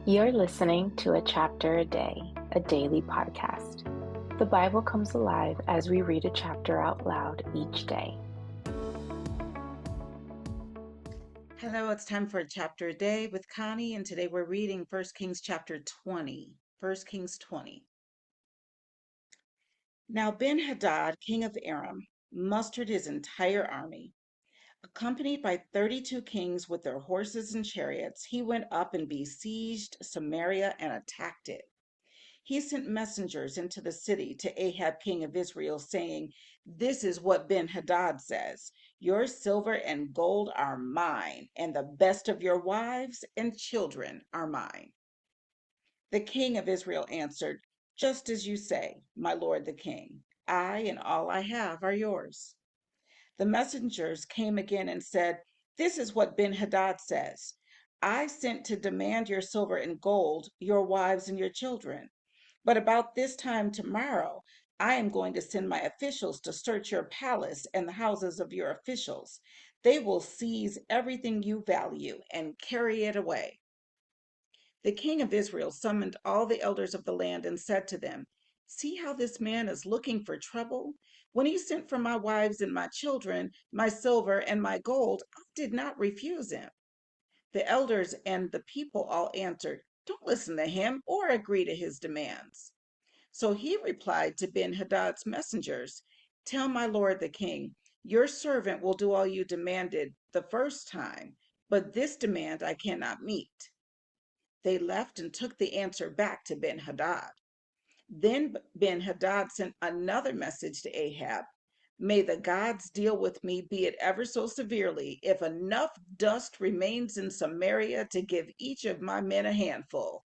You're listening to A Chapter a Day, a daily podcast. The Bible comes alive as we read a chapter out loud each day. Hello, it's time for a chapter a day with Connie, and today we're reading 1 Kings chapter 20. 1 Kings 20. Now Ben-Hadad, king of Aram, mustered his entire army. Accompanied by 32 kings with their horses and chariots, he went up and besieged Samaria and attacked it. He sent messengers into the city to Ahab, king of Israel, saying, "This is what Ben-Hadad says: Your silver and gold are mine, and the best of your wives and children are mine." The king of Israel answered, "Just as you say, my lord the king. I and all I have are yours." The messengers came again and said, "This is what Ben-Hadad says: I sent to demand your silver and gold, your wives and your children. But about this time tomorrow, I am going to send my officials to search your palace and the houses of your officials. They will seize everything you value and carry it away." The king of Israel summoned all the elders of the land and said to them, "See how this man is looking for trouble? When he sent for my wives and my children, my silver and my gold, I did not refuse him." The elders and the people all answered, "Don't listen to him or agree to his demands." So he replied to Ben-Hadad's messengers, "Tell my lord the king, your servant will do all you demanded the first time, but this demand I cannot meet." They left and took the answer back to Ben-Hadad. Then Ben-Hadad sent another message to Ahab: "May the gods deal with me, be it ever so severely, if enough dust remains in Samaria to give each of my men a handful."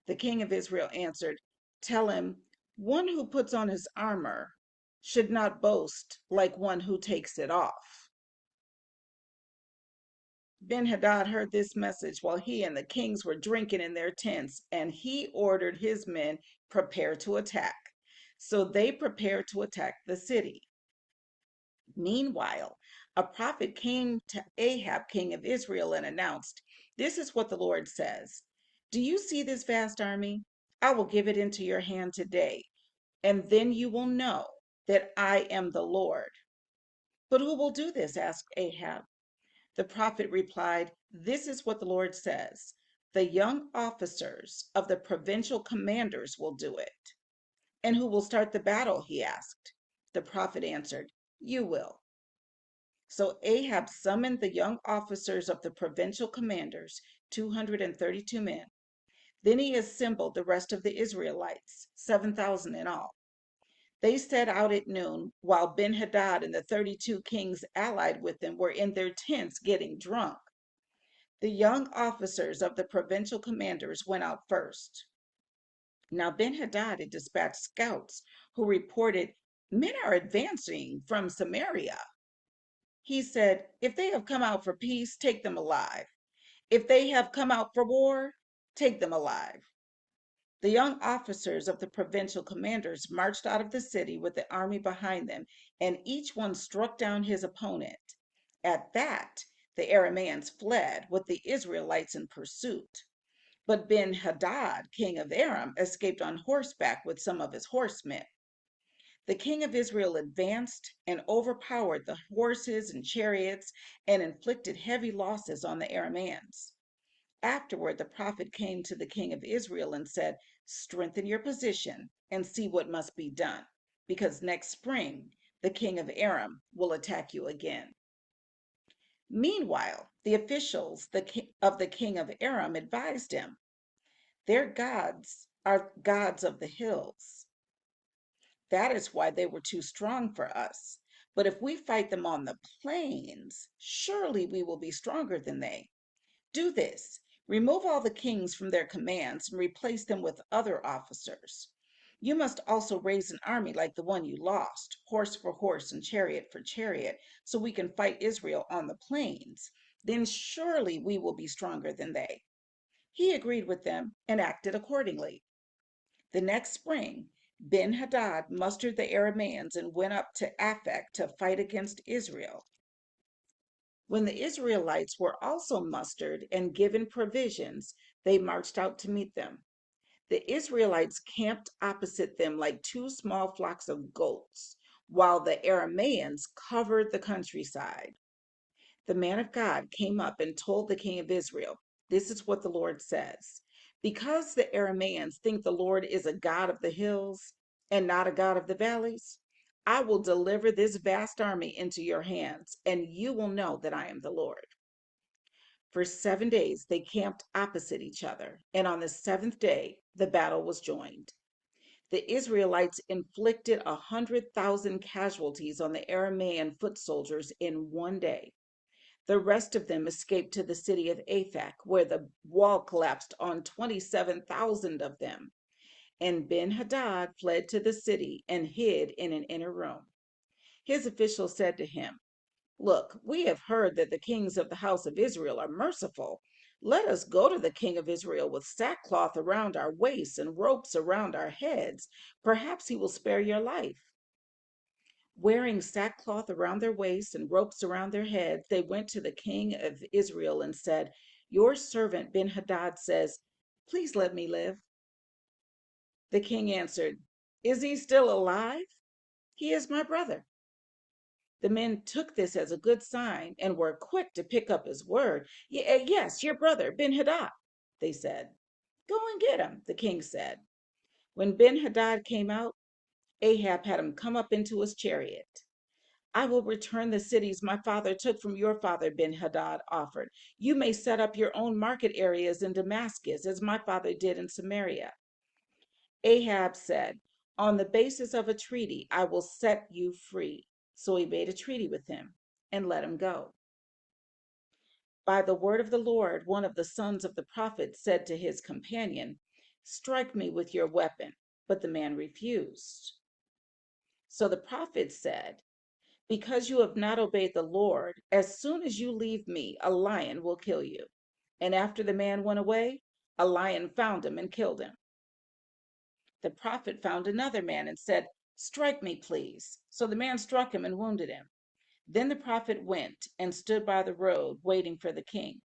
The king of Israel answered, "Tell him, one who puts on his armor should not boast like one who takes it off." Ben-Hadad heard this message while he and the kings were drinking in their tents, and he ordered his men, "Prepare to attack." So they prepared to attack the city. Meanwhile, a prophet came to Ahab, king of Israel, and announced, "This is what the Lord says: Do you see this vast army? I will give it into your hand today, and then you will know that I am the Lord." "But who will do this?" asked Ahab. The prophet replied, "This is what the Lord says: The young officers of the provincial commanders will do it." "And who will start the battle?" he asked. The prophet answered, "You will." So Ahab summoned the young officers of the provincial commanders, 232 men. Then he assembled the rest of the Israelites, 7,000 in all. They set out at noon, while Ben-Hadad and the 32 kings allied with him were in their tents getting drunk. The young officers of the provincial commanders went out first. Now Ben-Hadad had dispatched scouts who reported, "Men are advancing from Samaria." He said, "If they have come out for peace, take them alive. If they have come out for war, take them alive." The young officers of the provincial commanders marched out of the city with the army behind them, and each one struck down his opponent. At that, the Arameans fled, with the Israelites in pursuit. But Ben-Hadad, king of Aram, escaped on horseback with some of his horsemen. The king of Israel advanced and overpowered the horses and chariots and inflicted heavy losses on the Arameans. Afterward, the prophet came to the king of Israel and said, "Strengthen your position and see what must be done, because next spring the king of Aram will attack you again." Meanwhile, the officials of the king of Aram advised him, "Their gods are gods of the hills. That is why they were too strong for us. But if we fight them on the plains, surely we will be stronger than they. Do this: remove all the kings from their commands and replace them with other officers. You must also raise an army like the one you lost, horse for horse and chariot for chariot, so we can fight Israel on the plains. Then surely we will be stronger than they." He agreed with them and acted accordingly. The next spring, Ben-Hadad mustered the Arameans and went up to Aphek to fight against Israel. When the Israelites were also mustered and given provisions, they marched out to meet them. The Israelites camped opposite them like two small flocks of goats, while the Arameans covered the countryside. The man of God came up and told the king of Israel, "This is what the Lord says. Because the Arameans think the Lord is a God of the hills and not a God of the valleys, I will deliver this vast army into your hands, and you will know that I am the Lord." For 7 days they camped opposite each other, and on the seventh day the battle was joined. The Israelites inflicted 100,000 casualties on the Aramean foot soldiers in one day. The rest of them escaped to the city of Aphek, where the wall collapsed on 27,000 of them. And Ben-Hadad fled to the city and hid in an inner room. His officials said to him, "Look, we have heard that the kings of the house of Israel are merciful. Let us go to the king of Israel with sackcloth around our waists and ropes around our heads. Perhaps he will spare your life." Wearing sackcloth around their waists and ropes around their heads, they went to the king of Israel and said, "Your servant Ben-Hadad says, 'Please let me live.'" The king answered, "Is he still alive? He is my brother." The men took this as a good sign and were quick to pick up his word. "Yes, your brother, Ben-Hadad," they said. "Go and get him," the king said. When Ben-Hadad came out, Ahab had him come up into his chariot. "I will return the cities my father took from your father," Ben-Hadad offered. "You may set up your own market areas in Damascus, as my father did in Samaria." Ahab said, "On the basis of a treaty, I will set you free." So he made a treaty with him and let him go. By the word of the Lord, one of the sons of the prophet said to his companion, "Strike me with your weapon." But the man refused. So the prophet said, "Because you have not obeyed the Lord, as soon as you leave me, a lion will kill you." And after the man went away, a lion found him and killed him. The prophet found another man and said, "Strike me, please." So the man struck him and wounded him. Then the prophet went and stood by the road, waiting for the king.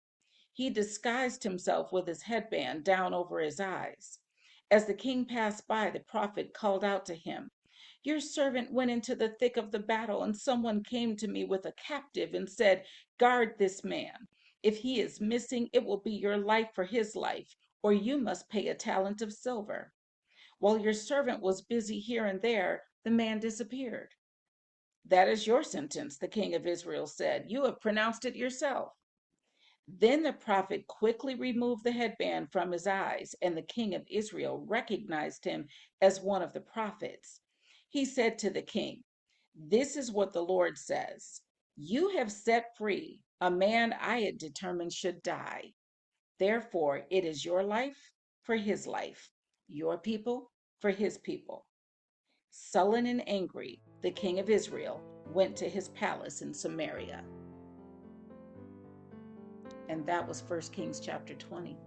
He disguised himself with his headband down over his eyes. As the king passed by, the prophet called out to him, "Your servant went into the thick of the battle, and someone came to me with a captive and said, 'Guard this man. If he is missing, it will be your life for his life, or you must pay a talent of silver.' While your servant was busy here and there, the man disappeared." "That is your sentence," the king of Israel said. "You have pronounced it yourself." Then the prophet quickly removed the headband from his eyes, and the king of Israel recognized him as one of the prophets. He said to the king, "This is what the Lord says. You have set free a man I had determined should die. Therefore, it is your life for his life, your people for his people." Sullen and angry, the king of Israel went to his palace in Samaria. And that was 1 Kings chapter 20.